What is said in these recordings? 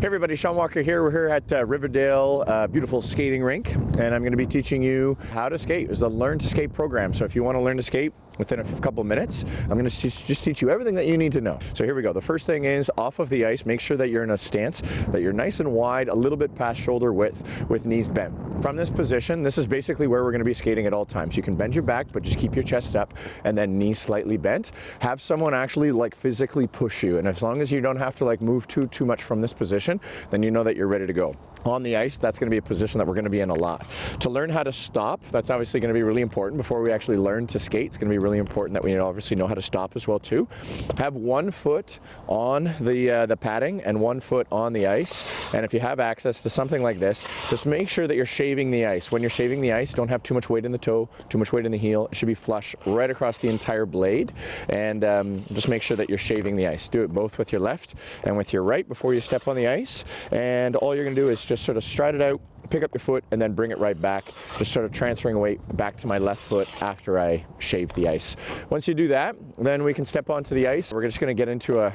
Hey everybody, Sean Walker here. We're here at Riverdale, beautiful skating rink, and I'm going to be teaching you how to skate. It's a Learn to Skate program, so if you want to learn to skate within a couple minutes, I'm going to just teach you everything that you need to know. So here we go. The first thing is, off of the ice, make sure that you're in a stance, that you're nice and wide, a little bit past shoulder width, with knees bent. From this position, this is basically where we're going to be skating at all times. You can bend your back, but just keep your chest up, and then knees slightly bent. Have someone actually physically push you, and as long as you don't have to move too much from this position, then you know that you're ready to go. On the ice, that's going to be a position that we're going to be in a lot. To learn how to stop, that's obviously going to be really important. Before we actually learn to skate, it's going to be really important that we obviously know how to stop as well too. Have one foot on the padding and one foot on the ice, and if you have access to something like this, just make sure that you're shaving the ice. When you're shaving the ice, don't have too much weight in the toe, too much weight in the heel. It should be flush right across the entire blade, and just make sure that you're shaving the ice. Do it both with your left and with your right before you step on the ice, and all you're going to do is just sort of stride it out, pick up your foot, and then bring it right back, just sort of transferring weight back to my left foot after I shave the ice. Once you do that, then we can step onto the ice. We're just going to get into a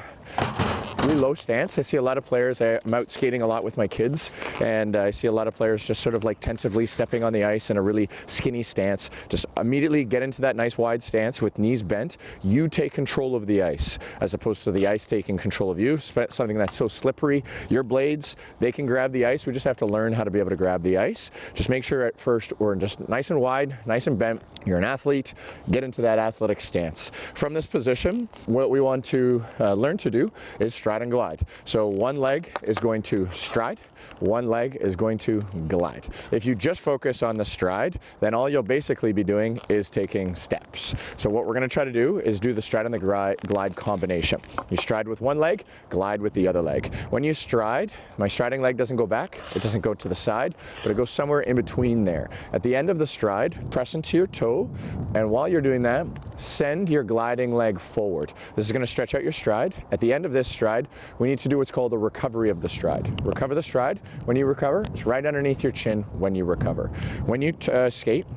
really low stance. I see a lot of players, I'm out skating a lot with my kids, and I see a lot of players just sort of tentatively stepping on the ice in a really skinny stance. Just immediately get into that nice wide stance with knees bent. You take control of the ice as opposed to the ice taking control of you. Something that's so slippery. Your blades, they can grab the ice. We just have to learn how to be able to grab the ice. Just make sure at first we're just nice and wide, nice and bent. You're an athlete. Get into that athletic stance. From this position, what we want to learn to do is stride and glide. So one leg is going to stride, one leg is going to glide. If you just focus on the stride, then all you'll basically be doing is taking steps. So what we're going to try to do is do the stride and the glide combination. You stride with one leg, glide with the other leg. When you stride, my striding leg doesn't go back, it doesn't go to the side, but it goes somewhere in between there. At the end of the stride, press into your toe, and while you're doing that, send your gliding leg forward. This is going to stretch out your stride. At the end of this stride, we need to do what's called a recovery of the stride. Recover the stride. When you recover, it's right underneath your chin when you recover. When you skate,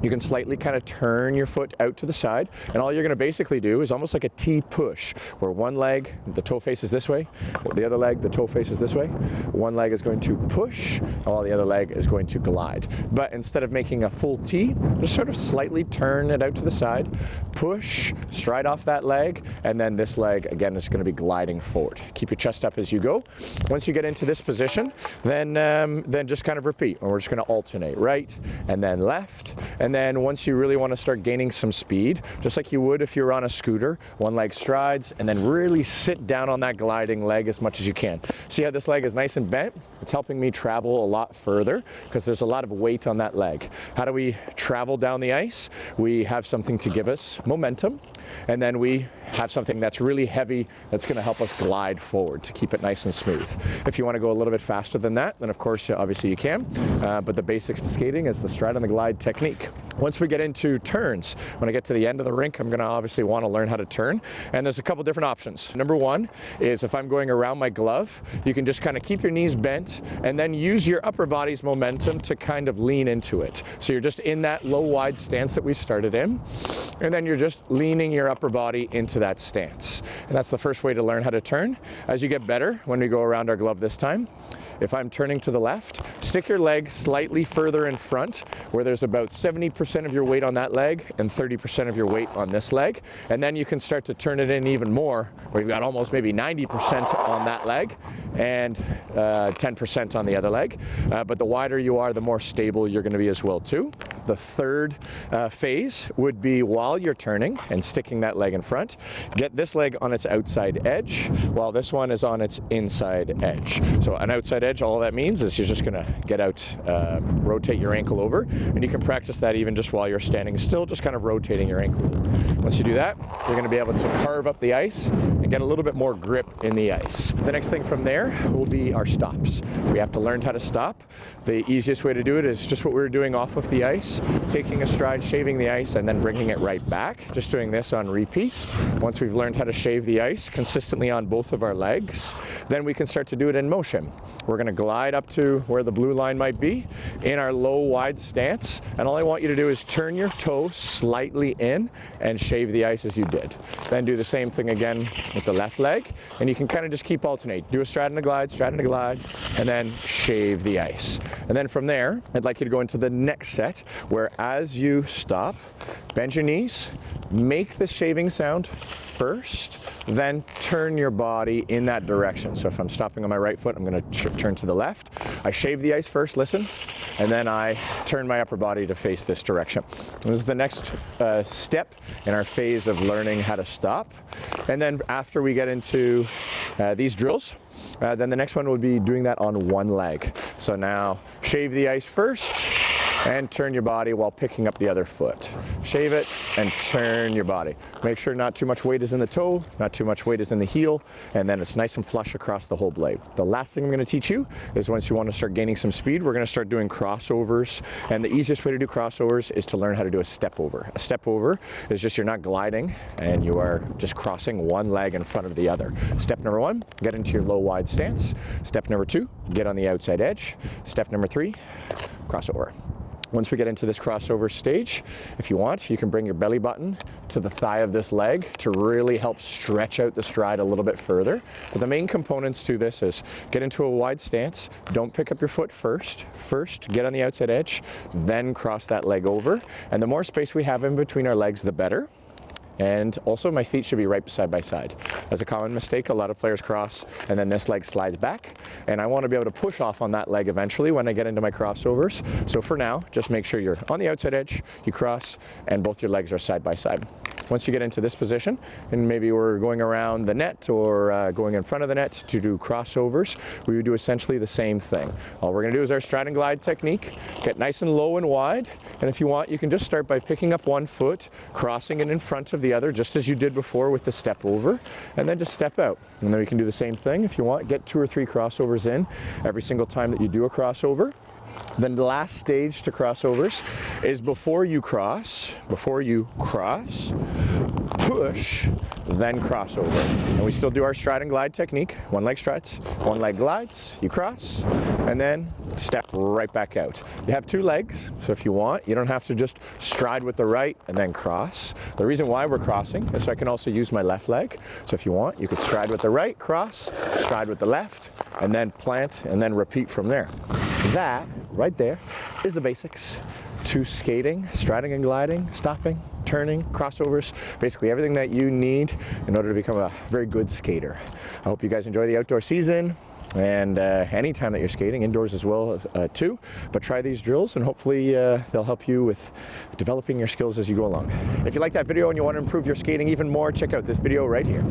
you can slightly kind of turn your foot out to the side, and all you're going to basically do is almost like a T push, where one leg, the toe faces this way, the other leg, the toe faces this way. One leg is going to push, while the other leg is going to glide. But instead of making a full T, just sort of slightly turn it out to the side, push, stride off that leg, and then this leg, again, is going to be gliding forward. Keep your chest up as you go. Once you get into this position, then just kind of repeat, and we're just going to alternate right and then left. And then once you really want to start gaining some speed, just like you would if you were on a scooter, one leg strides, and then really sit down on that gliding leg as much as you can. See how this leg is nice and bent? It's helping me travel a lot further because there's a lot of weight on that leg. How do we travel down the ice? We have something to give us momentum, and then we have something that's really heavy that's going to help us glide forward to keep it nice and smooth. If you want to go a little bit faster than that, then of course, obviously you can, but the basics to skating is the stride and the glide technique. Once we get into turns, when I get to the end of the rink, I'm going to obviously want to learn how to turn, and there's a couple different options. Number one is if I'm going around my glove, you can just kind of keep your knees bent and then use your upper body's momentum to kind of lean into it. So you're just in that low wide stance that we started in, and then you're just leaning your upper body into that stance. And that's the first way to learn how to turn. As you get better, when we go around our glove this time, if I'm turning to the left, stick your leg slightly further in front, where there's about 70% of your weight on that leg and 30% of your weight on this leg. And then you can start to turn it in even more, where you've got almost maybe 90% on that leg and 10% on the other leg. But the wider you are, the more stable you're going to be as well too. The third phase would be while you're turning and sticking that leg in front, get this leg on its outside edge, while this one is on its inside edge. So an outside edge, all that means is you're just going to get out, rotate your ankle over, and you can practice that even just while you're standing still, just kind of rotating your ankle over. Once you do that, you're going to be able to carve up the ice and get a little bit more grip in the ice. The next thing from there will be our stops. If we have to learn how to stop, the easiest way to do it is just what we were doing off of the ice. glides, taking a stride, shaving the ice, and then bringing it right back. Just doing this on repeat. Once we've learned how to shave the ice consistently on both of our legs, then we can start to do it in motion. We're going to glide up to where the blue line might be in our low, wide stance, and all I want you to do is turn your toe slightly in and shave the ice as you did. Then do the same thing again with the left leg, and you can kind of just keep alternate. Do a stride and a glide, and then shave the ice. And then from there, I'd like you to go into the next set, where as you stop, bend your knees, make the shaving sound first, then turn your body in that direction. So if I'm stopping on my right foot, I'm going to turn to the left. I shave the ice first, listen, and then I turn my upper body to face this direction. This is the next step in our phase of learning how to stop. And then after we get into these drills, then the next one would be doing that on one leg. So now shave the ice first and turn your body while picking up the other foot. Shave it and turn your body. Make sure not too much weight is in the toe, not too much weight is in the heel, and then it's nice and flush across the whole blade. The last thing I'm going to teach you is once you want to start gaining some speed, we're going to start doing crossovers. And the easiest way to do crossovers is to learn how to do a step over. A step over is just you're not gliding and you are just crossing one leg in front of the other. Step number one, get into your low wide stance. Step number two, get on the outside edge. Step number three, crossover. Once we get into this crossover stage, if you want, you can bring your belly button to the thigh of this leg to really help stretch out the stride a little bit further. But the main components to this is get into a wide stance, don't pick up your foot first. First, get on the outside edge, then cross that leg over. And the more space we have in between our legs, the better. And also my feet should be right side by side. That's a common mistake. A lot of players cross and then this leg slides back. And I want to be able to push off on that leg eventually when I get into my crossovers. So for now, just make sure you're on the outside edge, you cross, and both your legs are side by side. Once you get into this position, and maybe we're going around the net or going in front of the net to do crossovers, we would do essentially the same thing. All we're going to do is our stride and glide technique. Get nice and low and wide. And if you want, you can just start by picking up one foot, crossing it in front of the other, just as you did before with the step over, and then just step out. And then we can do the same thing. If you want, get 2 or 3 crossovers in every single time that you do a crossover. Then the last stage to crossovers is before you cross, push, then crossover. And we still do our stride and glide technique. One leg strides, one leg glides, you cross, and then step right back out. You have 2 legs, so if you want, you don't have to just stride with the right and then cross. The reason why we're crossing is so I can also use my left leg. So if you want, you could stride with the right, cross, stride with the left, and then plant, and then repeat from there. That, right there, is the basics to skating, striding and gliding, stopping, turning, crossovers, basically everything that you need in order to become a very good skater. I hope you guys enjoy the outdoor season, and anytime that you're skating, indoors as well too. But try these drills and hopefully they'll help you with developing your skills as you go along. If you like that video and you want to improve your skating even more, check out this video right here.